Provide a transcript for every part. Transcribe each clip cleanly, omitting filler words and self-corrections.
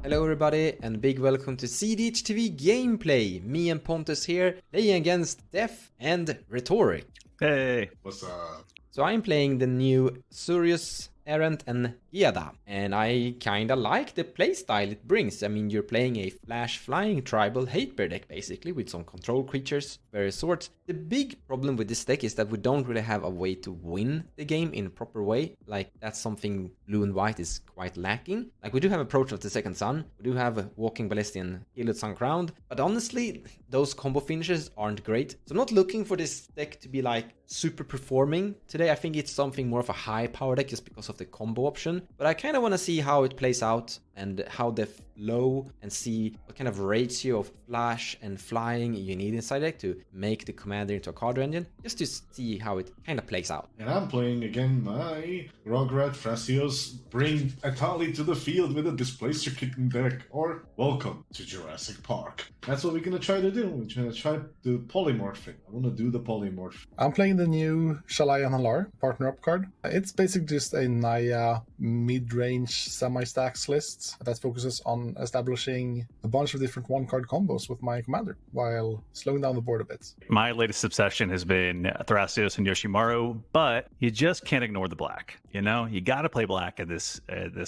Hello everybody and big welcome to cEDH TV gameplay. Me and Pontus here playing against Def and Rhetoric. Hey! What's up? So I'm playing the new Azorius, Errant and Giada, and I kinda like the playstyle it brings. I mean, you're playing a flash flying tribal hate bear deck basically with some control creatures, various sorts. The big problem with this deck is that we don't really have a way to win the game in a proper way. Like, that's something blue and white is quite lacking. Like, we do have Approach of the Second Sun, we do have Walking Ballestian, Gilded Sun Crowned, but honestly, those combo finishes aren't great. So I'm not looking for this deck to be like super performing today. I think it's something more of a high power deck just because of the combo option, but I kind of want to see how it plays out and how the flow and see what kind of ratio of flash and flying you need inside deck to make the commander into a card engine, just to see how it kind of plays out. And I'm playing again my Rograkh Thrasios. Bring Atali to the field with a Displacer Kitten deck, or welcome to Jurassic Park. That's what we're gonna try to do. We're gonna try the polymorphing. I wanna do the polymorph. I'm playing the new Shalai and hallar partner up card. It's basically just a Naya mid-range semi-stacks list that focuses on establishing a bunch of different one-card combos with my commander while slowing down the board a bit. My latest obsession has been Thrasios and Yoshimaru, but you just can't ignore the black. You know, you got to play black in this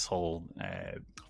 whole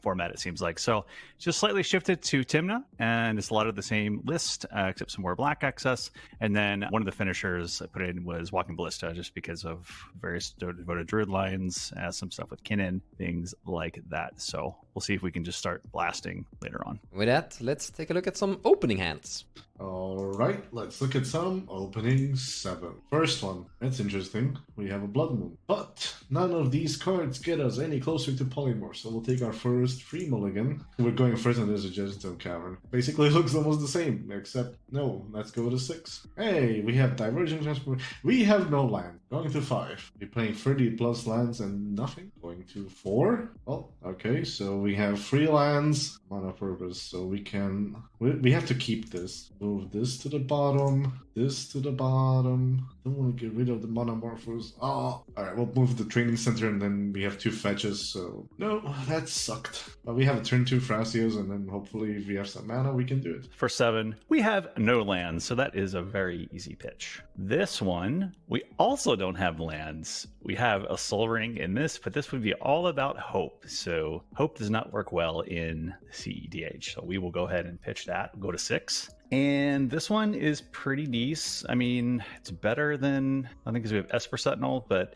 format, it seems like. So just slightly shifted to Tymna, and it's a lot of the same list, except some more black access. And then one of the finishers I put in was Walking Ballista, just because of various devoted druid lines, some stuff with Kinnan, things like that. So we'll see if we can just start blasting later on. With that, let's take a look at some opening hands. Alright, let's look at some opening 7. First one, that's interesting. We have a Blood Moon. But none of these cards get us any closer to Polymorph, so we'll take our first free mulligan. We're going first, and there's a Judgment Cavern. Basically looks almost the same, except no, let's go to 6. Hey, we have Divergent Transport. We have no land. Going to 5. We're playing 30 plus lands and nothing. Going to 4. Well, okay, so we have 3 lands on a purpose, so we can... We have to keep this. Move this to the bottom, this to the bottom. Don't want to get rid of the monomorphos. Oh, alright, we'll move the training center, and then we have 2 fetches, so... No, that sucked. But we have a turn 2 Thrasios, and then hopefully if we have some mana, we can do it. For 7, we have no lands, so that is a very easy pitch. This one, we also don't have lands. We have a Soul Ring in this, but this would be all about hope. So hope does not work well in cEDH. So we will go ahead and pitch that. We'll go to 6. And this one is pretty decent. I mean, it's better than, I think, because we have Esper Sentinel, but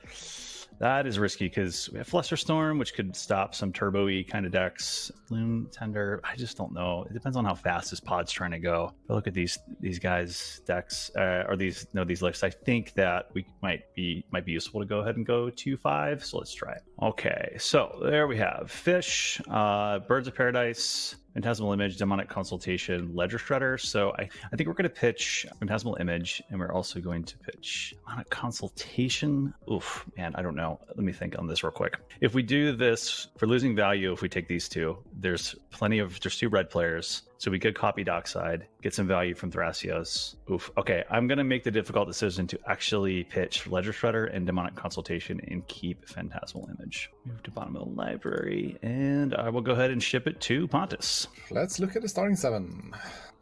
that is risky because we have Flusterstorm, which could stop some turbo-y kind of decks. Loom Tender, I just don't know. It depends on how fast this pod's trying to go. If I look at these guys' decks, or these lists, I think that we might be useful to go ahead and go 2-5. So let's try it. Okay, so there we have Fish, Birds of Paradise, Phantasmal Image, Demonic Consultation, Ledger Shredder. So I think we're going to pitch Phantasmal Image, and we're also going to pitch Demonic Consultation. Oof, man, I don't know. Let me think on this real quick. If we do this for losing value, if we take these 2, there's 2 red players. So we could copy Dockside, get some value from Thrasios. Oof. Okay, I'm going to make the difficult decision to actually pitch Ledger Shredder and Demonic Consultation and keep Phantasmal Image. Move to bottom of the library, and I will go ahead and ship it to Pontus. Let's look at the starting 7.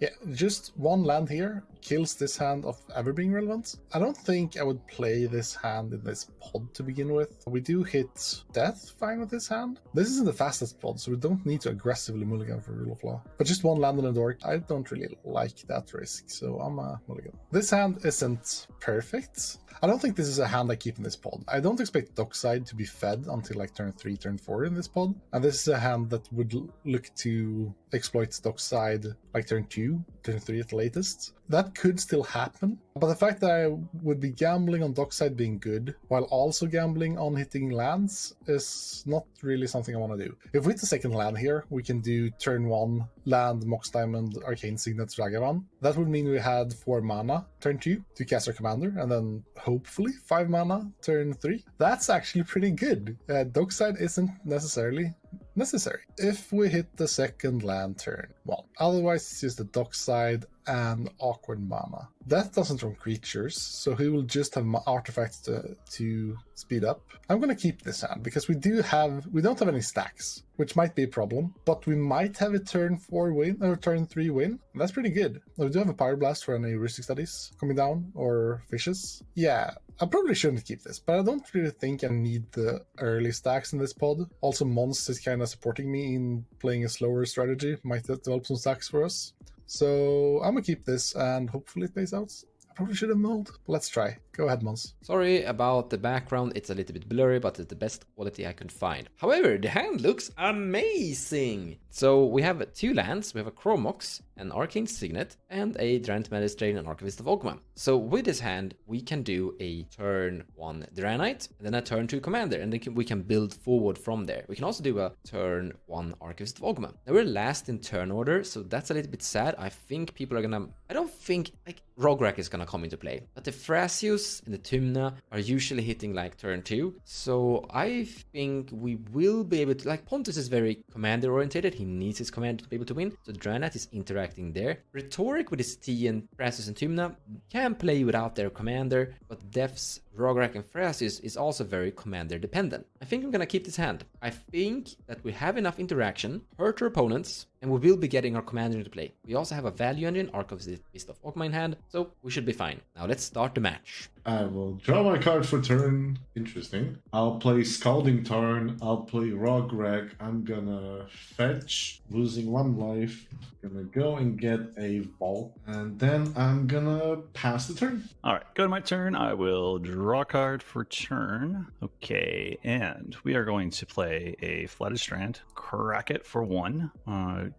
Yeah, just 1 land here kills this hand of ever being relevant. I don't think I would play this hand in this pod to begin with. We do hit death fine with this hand. This isn't the fastest pod, so we don't need to aggressively mulligan for Rule of Law. But just 1 land in a dork, I don't really like that risk, so I'm a mulligan. This hand isn't perfect. I don't think this is a hand I keep in this pod. I don't expect Dockside to be fed until like turn 3, turn 4 in this pod. And this is a hand that would look to exploit Dockside like turn 2, turn 3 at the latest. That could still happen, but the fact that I would be gambling on Dockside being good while also gambling on hitting lands is not really something I want to do. If we hit the second land here, we can do turn 1 land Mox Diamond Arcane Signet Ragavan. That would mean we had 4 mana turn 2 to cast our commander, and then hopefully 5 mana turn 3. That's actually pretty good. Dockside isn't necessarily necessary. If we hit the second land turn, well, otherwise it's just the dockside and awkward mana. Death doesn't draw creatures, so he will just have artifacts to speed up. I'm gonna keep this hand because we don't have any stacks, which might be a problem, but we might have a turn 4 win or turn 3 win. That's pretty good. We do have a Pyroblast for any heuristic studies coming down or fishes. Yeah, I probably shouldn't keep this, but I don't really think I need the early stacks in this pod. Also, Mons is kind of supporting me in playing a slower strategy, might develop some stacks for us. So I'm gonna keep this and hopefully it pays out. I probably should have mulled, but let's try. Go ahead, Mons. Sorry about the background, it's a little bit blurry, but it's the best quality I could find. However, the hand looks amazing! So we have 2 lands, we have a Chromox, an Arcane Signet, and a Drant Magistrate and Archivist of Ogma. So with this hand, we can do a turn 1 Draenite, and then a turn 2 Commander, and then we can build forward from there. We can also do a turn 1 Archivist of Ogma. Now we're last in turn order, so that's a little bit sad. I think people are gonna... I don't think, like, Rograkh is gonna come into play, but the Thrasios and the Tymna are usually hitting like turn 2, so I think we will be able to, like, Pontus is very commander oriented, he needs his commander to be able to win, so Draenite is interacting there. Rhetoric with his T and Thrasios and Tymna can play without their commander, but Devs, Rograkh and Thrasios is also very commander dependent. I think I'm gonna keep this hand. I think that we have enough interaction, hurt our opponents, and we will be getting our commander into play. We also have a value engine, Archivist of Ogma in hand, so we should be fine. Now let's start the match. I will draw my card for turn. Interesting. I'll play Scalding Tarn. I'll play Rograkh. I'm gonna fetch, losing 1 life. Gonna go and get a vault, and then I'm gonna pass the turn. All right, go to my turn. I will draw a card for turn. Okay, and we are going to play a Flooded Strand, crack it for 1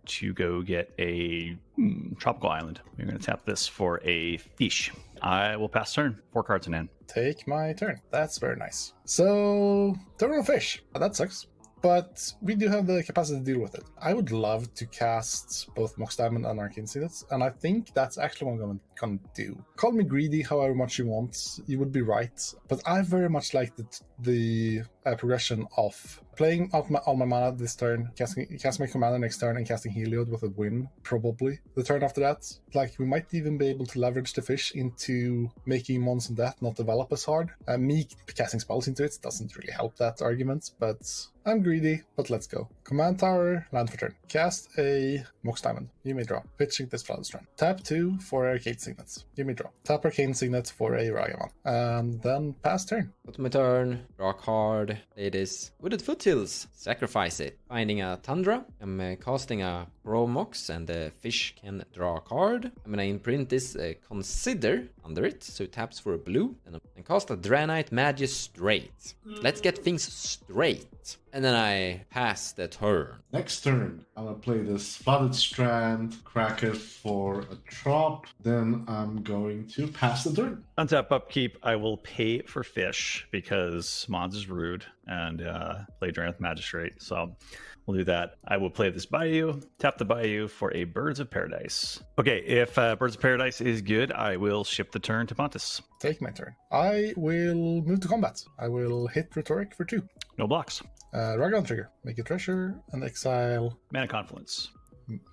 to go get a Tropical Island. We're going to tap this for a fish. I will pass turn. 4 cards in hand. Take my turn. That's very nice. So, Terminal Fish. That sucks. But we do have the capacity to deal with it. I would love to cast both Mox Diamond and Arcane Signets, and I think that's actually what I'm gonna do. Call me greedy however much you want, you would be right, but I very much like the progression of playing out all my mana this turn, casting my commander next turn, and casting Heliod with a win, probably. The turn after that, like, we might even be able to leverage the fish into making Mons and Death not develop as hard. Me casting spells into it doesn't really help that argument, but I'm greedy, but let's go. Command Tower, land for turn. Cast a Mox Diamond. You may draw. Pitching this Flooded Strand. Tap 2 for Arcane Signets. You may draw. Tap Arcane Signet for a Ragavan. And then pass turn. Go to my turn, draw a card, play this Wooded Foothills, sacrifice it. Finding a Tundra, I'm casting a Chromox, and the fish can draw a card. I'm gonna imprint this Consider under it, so it taps for a blue, and cast a Draenite Magistrate. Let's get things straight. And then I pass the turn. Next turn, I'm gonna play this Flooded Strand, crack it for a drop. Then I'm going to pass the turn. Untap upkeep, I will pay for fish because Mons is rude and play Draenith Magistrate. So we'll do that. I will play this Bayou, tap the Bayou for a Birds of Paradise. Okay, if Birds of Paradise is good, I will ship the turn to Pontus. Take my turn. I will move to combat. I will hit Rhetoric for 2. No blocks. Ragavan trigger. Make a treasure and exile. Mana Confluence.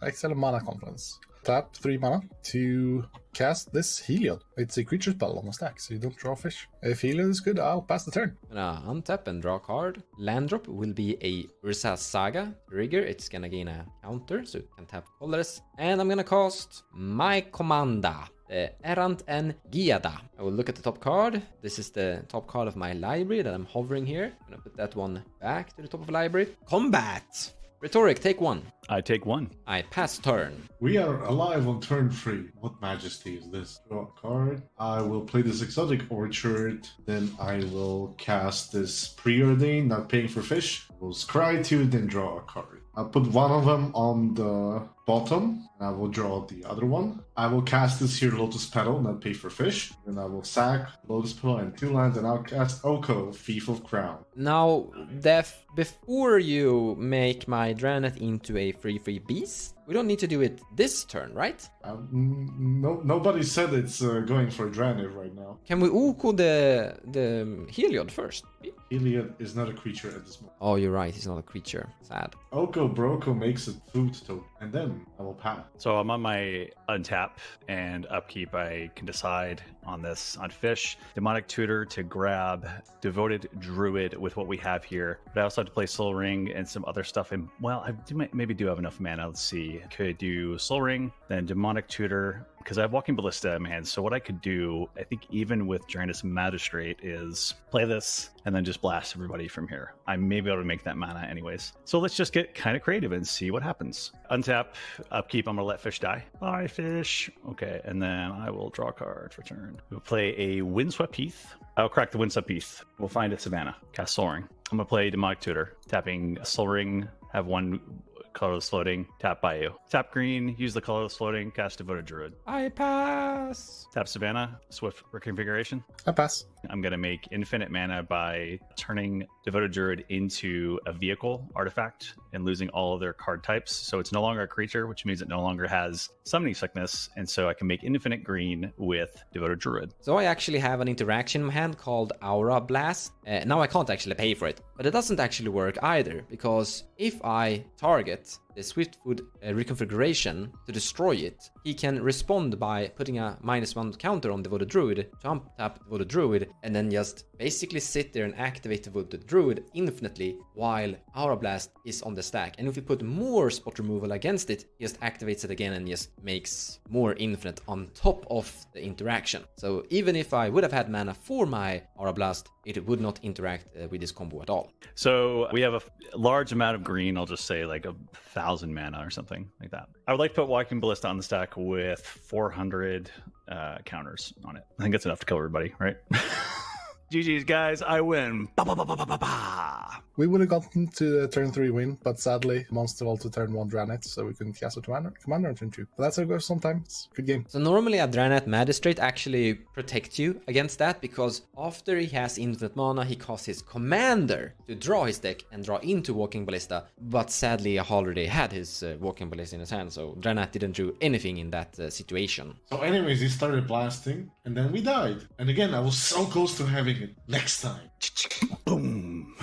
Exile a Mana Confluence. Tap 3 mana to cast this Heliod. It's a creature spell on a stack, so you don't draw fish. If Heliod is good, I'll pass the turn. I'm gonna untap and draw a card. Land drop will be a Ursa Saga trigger. It's gonna gain a counter, so it can tap colorless. And I'm gonna cast my commander, the Errant and Giada. I will look at the top card. This is the top card of my library that I'm hovering here. I'm gonna put that one back to the top of the library. Combat! Rhetoric, take 1. I take 1. I pass turn. We are alive on turn 3. What majesty is this? Draw a card. I will play this Exotic Orchard. Then I will cast this Preordain, not paying for fish. We'll scry 2, then draw a card. I'll put one of them on the bottom, and I will draw the other one. I will cast this here Lotus Petal, not pay for fish. Then I will sack Lotus Petal and 2 lands, and I'll cast Oko, Thief of Crown. Now, Def, before you make my Dranet into a 3/3 beast, we don't need to do it this turn, right? Nobody said it's going for Draenei right now. Can we Oko the Heliod first? Heliod is not a creature at this moment. Oh, you're right, he's not a creature. Sad. Oko Broko makes a food token, and then I will pass. So I'm on my untap and upkeep. I can decide on this on fish, demonic tutor to grab devoted druid with what we have here. But I also have to play Soul Ring and some other stuff. And well, maybe do have enough mana. Let's see. Could do Soul Ring, then demonic tutor, because I have Walking Ballista in my hand. So what I could do, I think even with Draenus Magistrate, is play this and then just blast everybody from here. I may be able to make that mana anyways. So let's just get kind of creative and see what happens. Untap, upkeep, I'm gonna let fish die. Bye, fish. Okay, and then I will draw a card for turn. We'll play a Windswept Heath. I'll crack the Windswept Heath. We'll find a Savannah. Cast Soul Ring. I'm gonna play Demonic Tutor. Tapping Soul Ring, have 1 colorless floating, tap Bayou. Tap green, use the colorless floating, cast Devoted Druid. I pass. Tap Savannah, Swift reconfiguration. I pass. I'm going to make infinite mana by turning Devoted Druid into a vehicle artifact and losing all of their card types. So it's no longer a creature, which means it no longer has summoning sickness. And so I can make infinite green with Devoted Druid. So I actually have an interaction in my hand called Aura Blast. Now I can't actually pay for it, but it doesn't actually work either, because if I target the Swiftfoot reconfiguration to destroy it, he can respond by putting a -1 counter on Devoted Druid to untap Devoted Druid, and then just basically sit there and activate Devoted Druid infinitely while Aura Blast is on the stack. And if we put more spot removal against it, he just activates it again and just makes more infinite on top of the interaction. So even if I would have had mana for my Aura Blast, it would not interact with this combo at all. So we have a large amount of green. I'll just say like 1,000 mana or something like that. I would like to put Walking Ballista on the stack with 400 counters on it. I think that's enough to kill everybody, right? GG's, guys. I win. Ba, ba, ba, ba, ba, ba, ba. We would have gotten to turn 3 win, but sadly, Monster Vault to turn 1 Dranet, so we couldn't cast a commander on turn 2. But that's how it goes sometimes. Good game. So normally a Draenei Magistrate actually protects you against that, because after he has infinite mana, he casts his commander to draw his deck and draw into Walking Ballista. But sadly, he already had his Walking Ballista in his hand, so Draenei didn't do anything in that situation. So anyways, he started blasting, and then we died. And again, I was so close to having it next time. Boom.